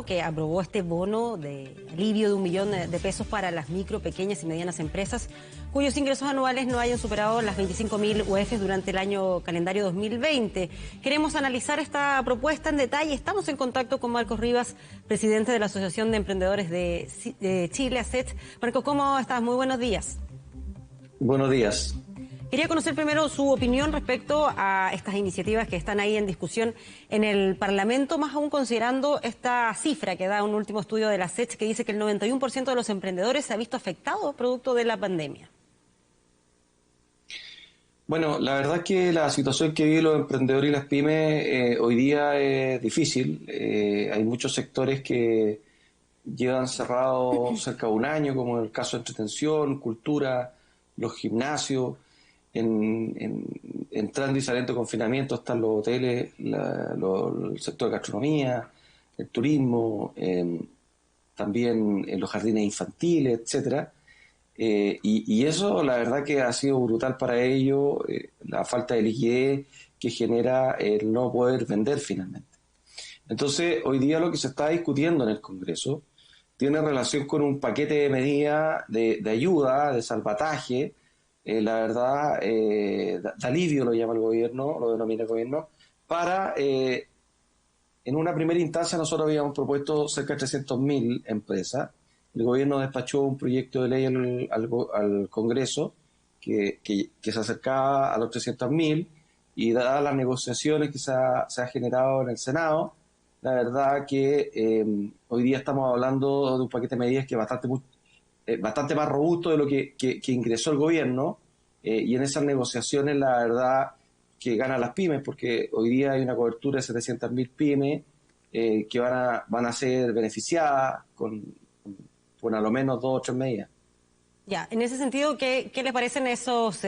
Senado, que aprobó este bono de alivio de $1.000.000 para las micro, pequeñas y medianas empresas, cuyos ingresos anuales no hayan superado las 25.000 UF durante el año calendario 2020. Queremos analizar esta propuesta en detalle. Estamos en contacto con Marcos Rivas, presidente de la Asociación de Emprendedores de Chile, ASECH. Marcos, ¿cómo estás? Muy buenos días. Buenos días. Quería conocer primero su opinión respecto a estas iniciativas que están ahí en discusión en el Parlamento, más aún considerando esta cifra que da un último estudio de la ASECH que dice que el 91% de los emprendedores se ha visto afectado producto de la pandemia. Bueno, la verdad es que la situación que viven los emprendedores y las pymes hoy día es difícil. Hay muchos sectores que llevan cerrados cerca de un año, como en el caso de entretención, cultura, los gimnasios. Entrando y saliendo de confinamiento están los hoteles, el sector de gastronomía, el turismo, también los jardines infantiles, etcétera. Y eso la verdad que ha sido brutal para ellos, la falta de liquidez que genera el no poder vender finalmente. Entonces, hoy día lo que se está discutiendo en el Congreso tiene relación con un paquete de medidas de ayuda, de salvataje, la verdad, de alivio lo llama el gobierno, lo denomina el gobierno, para, en una primera instancia nosotros habíamos propuesto cerca de 300.000 empresas. El gobierno despachó un proyecto de ley al Congreso que se acercaba a los 300.000 y dadas las negociaciones que se ha generado en el Senado, la verdad que hoy día estamos hablando de un paquete de medidas que es bastante más robusto de lo que ingresó el gobierno, y en esas negociaciones la verdad que ganan las pymes, porque hoy día hay una cobertura de 700.000 pymes que van a ser beneficiadas con a lo menos 2 o 3 medidas. Ya, en ese sentido, ¿qué les parecen esos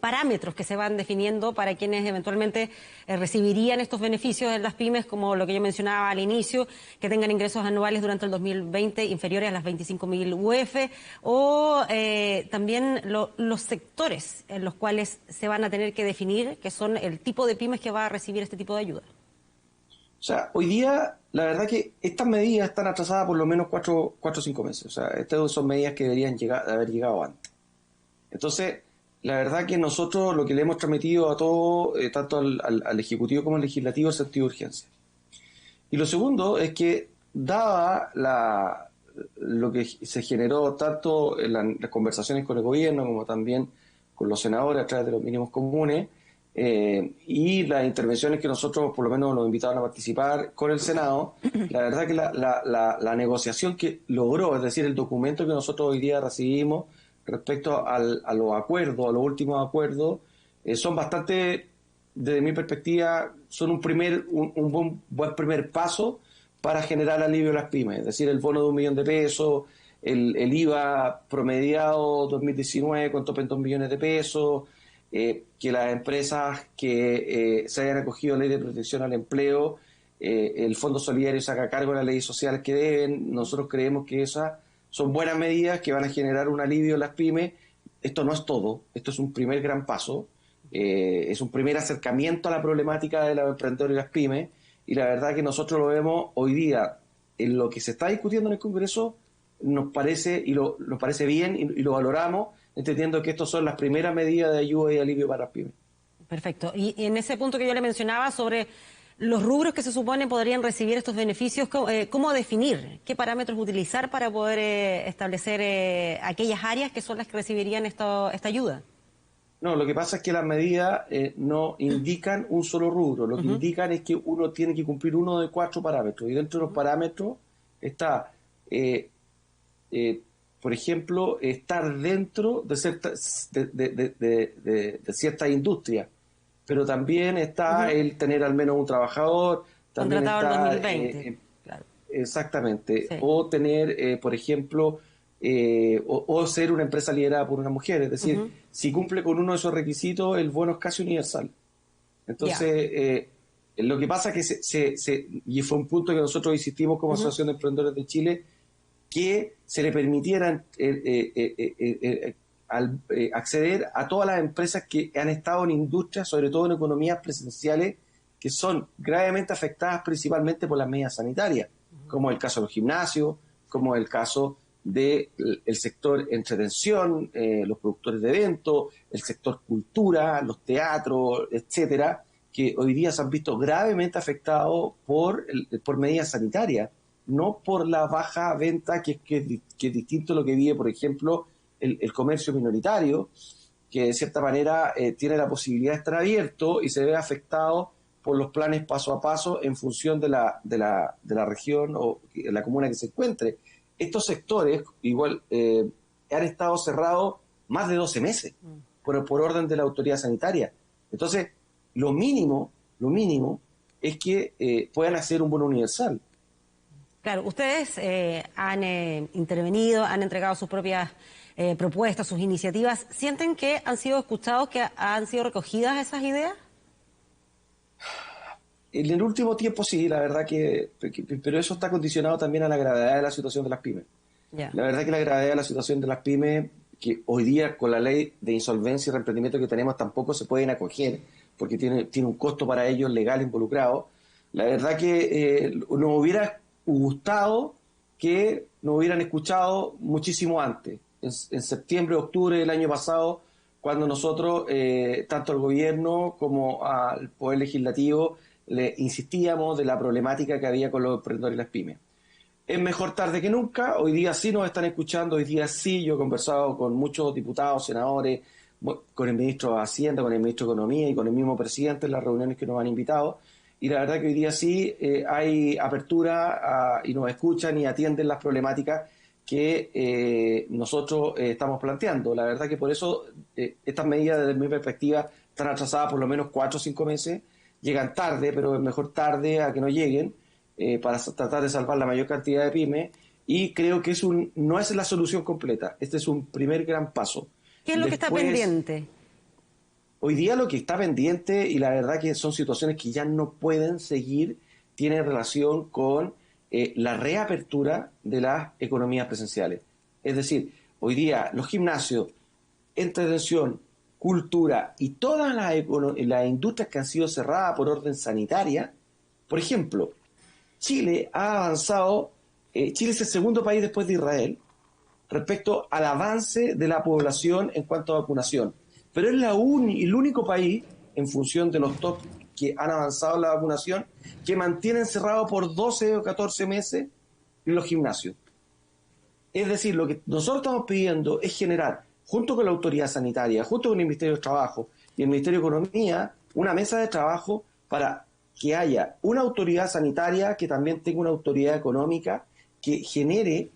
parámetros que se van definiendo para quienes eventualmente recibirían estos beneficios en las pymes, como lo que yo mencionaba al inicio, que tengan ingresos anuales durante el 2020 inferiores a las 25.000 UF, o también los sectores en los cuales se van a tener que definir, que son el tipo de pymes que va a recibir este tipo de ayuda? O sea, hoy día, la verdad que estas medidas están atrasadas por lo menos 4 o 5 meses. O sea, estas son medidas que deberían haber llegado antes. Entonces, la verdad que nosotros lo que le hemos transmitido a todo, tanto al Ejecutivo como al Legislativo, es sentido de urgencia. Y lo segundo es que, dada lo que se generó tanto en las conversaciones con el gobierno como también con los senadores a través de los mínimos comunes, y las intervenciones que nosotros por lo menos nos invitaron a participar con el Senado, la verdad que la negociación que logró, es decir, el documento que nosotros hoy día recibimos respecto a los acuerdos, a los últimos acuerdos, son bastante, desde mi perspectiva, son un buen primer paso para generar alivio a las pymes, es decir, el bono de $1.000.000, el IVA promediado 2019 con tope en $2.000.000, que las empresas que se hayan acogido a la ley de protección al empleo, el Fondo Solidario se haga cargo de las leyes sociales que deben. Nosotros creemos que esas son buenas medidas que van a generar un alivio en las pymes. Esto no es todo, esto es un primer gran paso, es un primer acercamiento a la problemática de los emprendedores y las pymes, y la verdad que nosotros lo vemos hoy día en lo que se está discutiendo en el Congreso, nos parece bien y lo valoramos, entendiendo que estas son las primeras medidas de ayuda y alivio para las pymes. Perfecto. Y en ese punto que yo le mencionaba sobre los rubros que se supone podrían recibir estos beneficios, ¿cómo definir? ¿Qué parámetros utilizar para poder establecer aquellas áreas que son las que recibirían esta ayuda? No, lo que pasa es que las medidas no indican un solo rubro. Lo que indican es que uno tiene que cumplir uno de 4 parámetros. Y dentro de los parámetros está... por ejemplo, estar dentro de cierta industria, pero también está el tener al menos un trabajador, también contratado está, en 2020, claro. Exactamente, Sí. o tener, por ejemplo, o ser una empresa liderada por una mujer, es decir, si cumple con uno de esos requisitos, el bono es casi universal. Entonces, lo que pasa es que y fue un punto que nosotros insistimos como Asociación de Emprendedores de Chile, que se le permitieran acceder a todas las empresas que han estado en industrias, sobre todo en economías presenciales, que son gravemente afectadas principalmente por las medidas sanitarias. como el caso de los gimnasios, como el caso del sector entretención, los productores de eventos, el sector cultura, los teatros, etcétera, que hoy día se han visto gravemente afectados por medidas sanitarias, no por la baja venta, que es distinto a lo que vive, por ejemplo, el comercio minoritario, que de cierta manera tiene la posibilidad de estar abierto y se ve afectado por los planes paso a paso en función de la región o la comuna que se encuentre. Estos sectores igual han estado cerrados más de 12 meses por orden de la autoridad sanitaria. Entonces, lo mínimo es que puedan hacer un bono universal. Claro, ustedes han intervenido, han entregado sus propias propuestas, sus iniciativas. ¿Sienten que han sido escuchados, que han sido recogidas esas ideas? En el último tiempo sí, la verdad pero eso está condicionado también a la gravedad de la situación de las pymes. Yeah. La verdad que la gravedad de la situación de las pymes, que hoy día con la ley de insolvencia y reemprendimiento que tenemos tampoco se pueden acoger, porque tiene un costo para ellos legal involucrado. La verdad que nos hubiera gustado que nos hubieran escuchado muchísimo antes, en septiembre, octubre del año pasado, cuando nosotros, tanto al gobierno como al Poder Legislativo, le insistíamos de la problemática que había con los emprendedores y las pymes. Es mejor tarde que nunca, hoy día sí nos están escuchando, hoy día sí, yo he conversado con muchos diputados, senadores, con el ministro de Hacienda, con el ministro de Economía y con el mismo presidente en las reuniones que nos han invitado, y la verdad que hoy día sí hay apertura y nos escuchan y atienden las problemáticas que nosotros estamos planteando. La verdad que por eso estas medidas desde mi perspectiva están atrasadas por lo menos 4 o 5 meses, llegan tarde, pero es mejor tarde a que no lleguen, para tratar de salvar la mayor cantidad de pymes, y creo que no es la solución completa, este es un primer gran paso. ¿Qué es lo que está pendiente? Hoy día lo que está pendiente, y la verdad que son situaciones que ya no pueden seguir, tiene relación con la reapertura de las economías presenciales. Es decir, hoy día los gimnasios, entretención, cultura y todas las industrias que han sido cerradas por orden sanitaria, por ejemplo, Chile ha avanzado, Chile es el segundo país después de Israel respecto al avance de la población en cuanto a vacunación, pero es el único país, en función de los top que han avanzado en la vacunación, que mantienen cerrado por 12 o 14 meses los gimnasios. Es decir, lo que nosotros estamos pidiendo es generar, junto con la autoridad sanitaria, junto con el Ministerio de Trabajo y el Ministerio de Economía, una mesa de trabajo para que haya una autoridad sanitaria que también tenga una autoridad económica que genere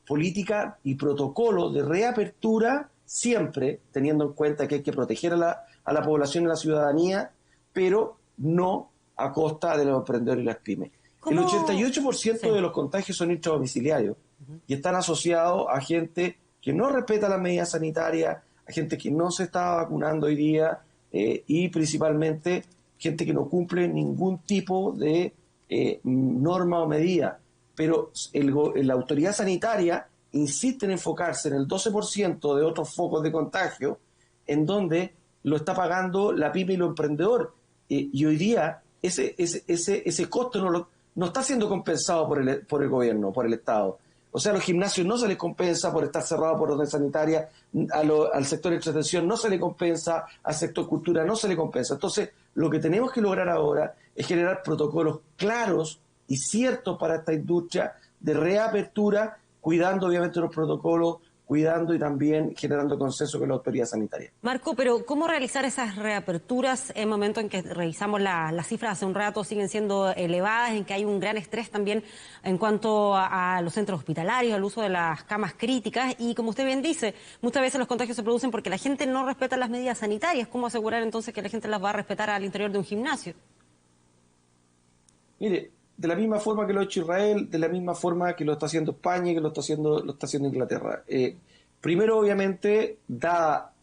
política y protocolo de reapertura, siempre teniendo en cuenta que hay que proteger a la población y a la ciudadanía, pero no a costa de los emprendedores y las pymes. ¿Cómo? El 88% de los contagios son intradomiciliarios y están asociados a gente que no respeta las medidas sanitarias, a gente que no se está vacunando hoy día y principalmente gente que no cumple ningún tipo de norma o medida. Pero la autoridad sanitaria insiste en enfocarse en el 12% de otros focos de contagio, en donde lo está pagando la pyme y el emprendedor. Y hoy día ese costo no está siendo compensado por el gobierno, por el Estado. O sea, a los gimnasios no se les compensa por estar cerrados por orden sanitaria, al sector de entretención no se le compensa, al sector cultura no se le compensa. Entonces, lo que tenemos que lograr ahora es generar protocolos claros y ciertos para esta industria de reapertura, cuidando obviamente los protocolos, cuidando y también generando consenso con la autoridad sanitaria. Marco, pero ¿cómo realizar esas reaperturas en el momento en que revisamos las cifras hace un rato siguen siendo elevadas, en que hay un gran estrés también en cuanto a los centros hospitalarios, al uso de las camas críticas y como usted bien dice, muchas veces los contagios se producen porque la gente no respeta las medidas sanitarias? ¿Cómo asegurar entonces que la gente las va a respetar al interior de un gimnasio? Mire, de la misma forma que lo ha hecho Israel, de la misma forma que lo está haciendo España y que lo está haciendo Inglaterra. Primero, obviamente, dada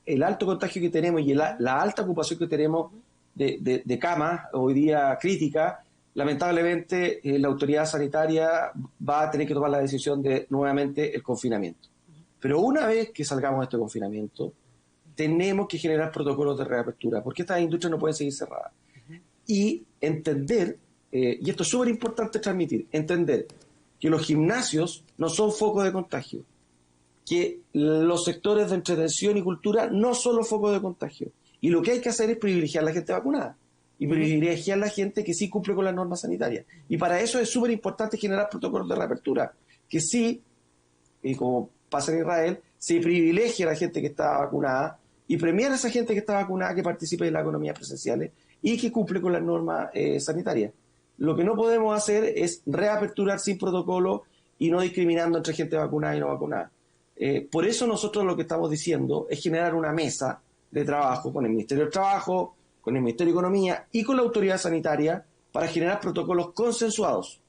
el alto contagio que tenemos y la alta ocupación que tenemos de camas, hoy día crítica, lamentablemente la autoridad sanitaria va a tener que tomar la decisión de nuevamente el confinamiento. Pero una vez que salgamos de este confinamiento, tenemos que generar protocolos de reapertura, porque estas industrias no pueden seguir cerradas. Y entender y esto es súper importante transmitir, entender que los gimnasios no son focos de contagio, que los sectores de entretención y cultura no son los focos de contagio. Y lo que hay que hacer es privilegiar a la gente vacunada y privilegiar a la gente que sí cumple con las normas sanitarias. Y para eso es súper importante generar protocolos de reapertura, que sí, y como pasa en Israel, se privilegia a la gente que está vacunada y premiar a esa gente que está vacunada que participe en las economías presenciales y que cumple con las normas sanitarias. Lo que no podemos hacer es reaperturar sin protocolo y no discriminando entre gente vacunada y no vacunada. Por eso nosotros lo que estamos diciendo es generar una mesa de trabajo con el Ministerio del Trabajo, con el Ministerio de Economía y con la autoridad sanitaria para generar protocolos consensuados.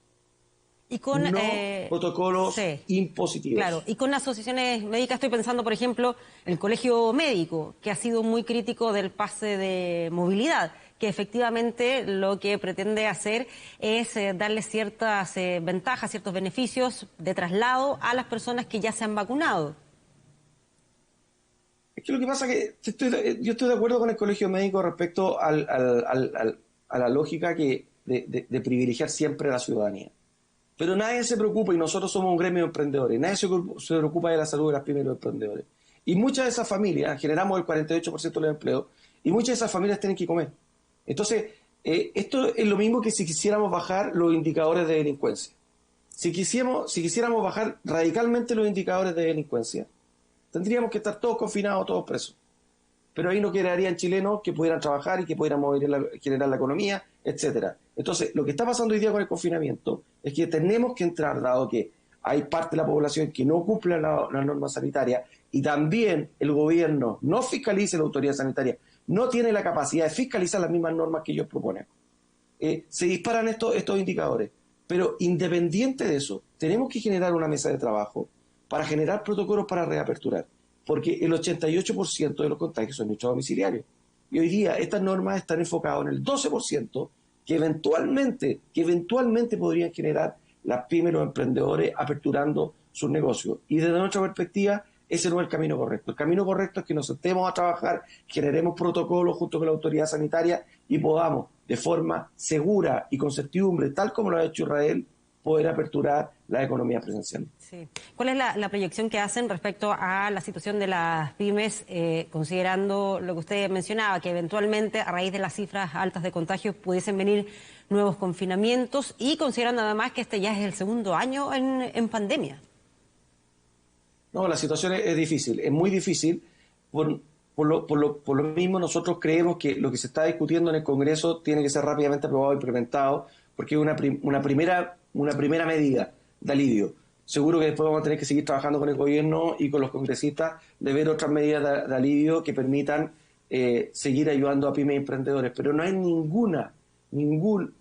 Y con protocolos sí, impositivos. claro, y con asociaciones médicas estoy pensando, por ejemplo, el Colegio Médico, que ha sido muy crítico del pase de movilidad, que efectivamente lo que pretende hacer es darle ciertas ventajas, ciertos beneficios de traslado a las personas que ya se han vacunado. Es que lo que pasa es que yo estoy de acuerdo con el Colegio Médico respecto a la lógica de privilegiar siempre a la ciudadanía. Pero nadie se preocupa, y nosotros somos un gremio de emprendedores, nadie se preocupa de la salud de las pymes y los emprendedores. Y muchas de esas familias, generamos el 48% de los empleos, y muchas de esas familias tienen que comer. Entonces, esto es lo mismo que si quisiéramos bajar los indicadores de delincuencia. Si quisiéramos bajar radicalmente los indicadores de delincuencia, tendríamos que estar todos confinados, todos presos. Pero ahí no quedarían chilenos que pudieran trabajar y que pudieran generar la economía, etcétera. Entonces, lo que está pasando hoy día con el confinamiento es que tenemos que entrar, dado que hay parte de la población que no cumple la norma sanitaria y también el gobierno no fiscaliza, la autoridad sanitaria no tiene la capacidad de fiscalizar las mismas normas que ellos proponen. Se disparan estos indicadores. Pero independiente de eso, tenemos que generar una mesa de trabajo para generar protocolos para reaperturar, porque el 88% de los contagios son hechos domiciliarios. Y hoy día estas normas están enfocadas en el 12% que eventualmente podrían generar las pymes, los emprendedores, aperturando sus negocios. Y desde nuestra perspectiva, ese no es el camino correcto. El camino correcto es que nos sentemos a trabajar, generemos protocolos junto con la autoridad sanitaria y podamos, de forma segura y con certidumbre, tal como lo ha hecho Israel, poder aperturar la economía presencial. Sí. ¿Cuál es la proyección que hacen respecto a la situación de las pymes, considerando lo que usted mencionaba, que eventualmente a raíz de las cifras altas de contagios pudiesen venir nuevos confinamientos y considerando además que este ya es el segundo año en pandemia? No, la situación es difícil, es muy difícil. Por lo mismo, nosotros creemos que lo que se está discutiendo en el Congreso tiene que ser rápidamente aprobado e implementado, porque es una primera medida de alivio. Seguro que después vamos a tener que seguir trabajando con el gobierno y con los congresistas de ver otras medidas de alivio que permitan seguir ayudando a pymes y emprendedores. Pero no hay ningún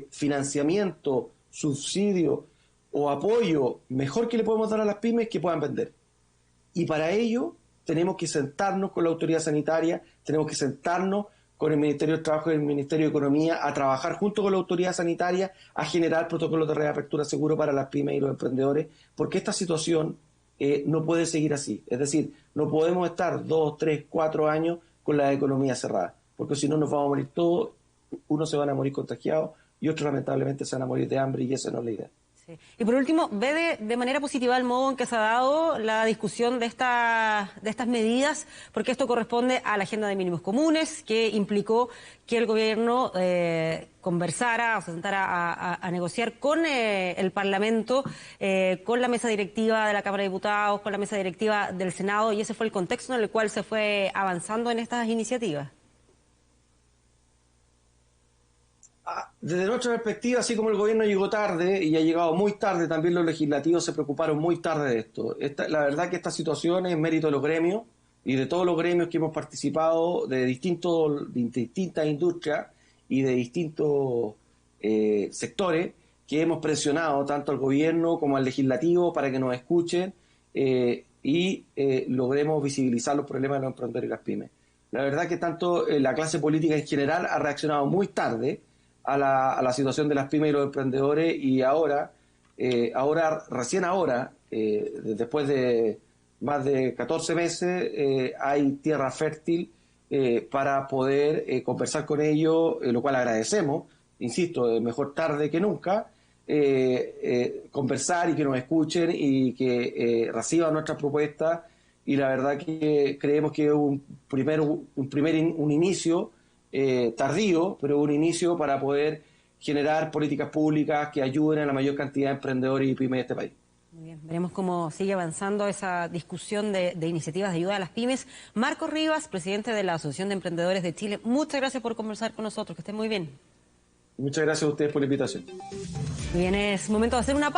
financiamiento, subsidio o apoyo mejor que le podemos dar a las pymes que puedan vender. Y para ello tenemos que sentarnos con la autoridad sanitaria, tenemos que sentarnos con el Ministerio del Trabajo y el Ministerio de Economía a trabajar junto con la autoridad sanitaria a generar protocolos de reapertura seguro para las pymes y los emprendedores, porque esta situación no puede seguir así. Es decir, no podemos estar 2, 3, 4 años con la economía cerrada, porque si no nos vamos a morir todos, unos se van a morir contagiados y otros lamentablemente se van a morir de hambre, y esa no es la idea. Sí. Y por último, ¿ve de manera positiva el modo en que se ha dado la discusión de estas medidas? Porque esto corresponde a la agenda de mínimos comunes, que implicó que el gobierno conversara o se sentara a negociar con el Parlamento, con la mesa directiva de la Cámara de Diputados, con la mesa directiva del Senado, y ese fue el contexto en el cual se fue avanzando en estas iniciativas. Desde nuestra perspectiva, así como el gobierno llegó tarde y ha llegado muy tarde, también los legislativos se preocuparon muy tarde de esto. La verdad que esta situación es mérito de los gremios y de todos los gremios que hemos participado de distintas industrias y de distintos sectores que hemos presionado tanto al gobierno como al legislativo para que nos escuchen y logremos visibilizar los problemas de los emprendedores y las pymes. La verdad que tanto la clase política en general ha reaccionado muy tarde a la situación de las pymes y los emprendedores, y recién ahora, después de más de 14 meses, hay tierra fértil para poder conversar con ellos, lo cual agradecemos, insisto, mejor tarde que nunca, conversar y que nos escuchen y que reciban nuestras propuestas. Y la verdad que creemos que es un inicio tardío, pero un inicio para poder generar políticas públicas que ayuden a la mayor cantidad de emprendedores y pymes de este país. Muy bien, veremos cómo sigue avanzando esa discusión de iniciativas de ayuda a las pymes. Marco Rivas, presidente de la Asociación de Emprendedores de Chile, muchas gracias por conversar con nosotros, que estén muy bien. Muchas gracias a ustedes por la invitación. Muy bien, es momento de hacer una pausa.